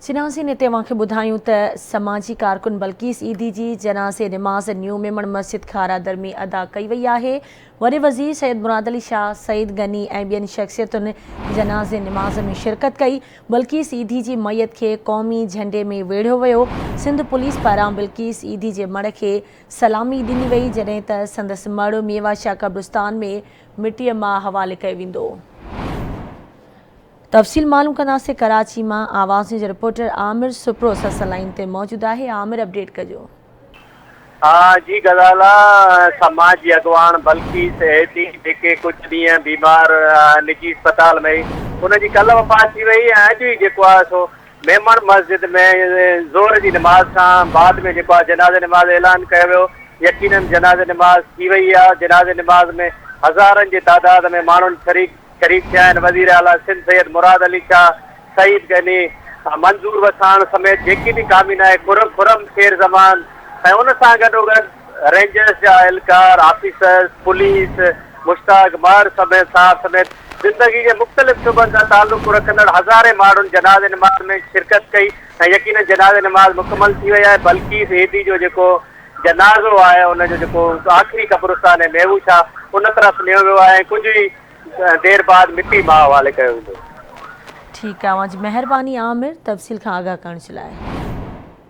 सिनासी ने तव्हांखे ॿुधायूं त समाजी कारकुन बल्कीस ईदी जी जनाज़े निमाज़ न्यू मेमण मस्जिद खारादर में अदा कई वई आहे। वरी वज़ीर सैयद मुराद अली शाह, सईद गनी ऐं ॿियनि शख़्सियतुनि जनाज़े निमाज़ में शिरकत कई। बल्कीस ईदी जी मैयत खे क़ौमी झंडे में वेढ़ियो वियो। सिंध पुलिस पारां बिल्कीस ईदी जे मड़ खे सलामी ॾिनी वई, जॾहिं त संदसि मड़ मेवाशाह कब्रिस्तान में मिटीअ मां हवाले कयो वेंदो। तफ़सील मालूम कंदासीं कराची मां। आवाज़ न्यूज़ रिपोर्टर आमिर सुप्रो असां लाइन ते मौजूद आहे। आमिर, अपडेट कजो। जी गज़ाला, समाजी अगवान बल्कीस ईदी जेके कुछ ॾींहं बीमार निजी अस्पताल में उनजी कल्ह वफ़ात थी वई ऐं अॼु ई जेको आहे सो मेमण मस्जिद में ज़ोर जी निमाज़ खां बाद में जेको आहे जनाज़े निमाज़ ऐलान कयो वियो। यकीनन जनाज़े निमाज़ थी वई आहे। जनाज़े निमाज़ में हज़ारनि जी तादाद में माण्हुनि शरीक थिया आहिनि। वज़ीर आला सिंध सैयद मुराद अली शाह, सईद गनी, मंजूर वसाण समेत जेकी बि कामिन आहे, खुरम खेर ज़मान ऐं उन सां गॾोगॾु रेंजर्स जा एहलकार, ऑफिसर्स, पुलिस, मुश्ताक मर समेत ज़िंदगी जे मुख़्तलिफ़ शुबनि सां ताल्लुक़ रखंदड़ हज़ारे माण्हुनि जनाज़े निमाज़ में शिरकत कई ऐं यकीनन जनाज़े निमाज़ मुकमल थी वई आहे। बल्कीस ईदी जो जेको जनाज़ो आहे उनजो जेको आख़िरी कब्रिस्तान आहे मेवूशाह, उन तरफ़ लियो वियो आहे। कुझु ई देर बाद मिटी मां हवाले कयो वेंदो। ठीकु आहे, महिरबानी आमिर तफ़सील खां आगाह करण जे लाइ।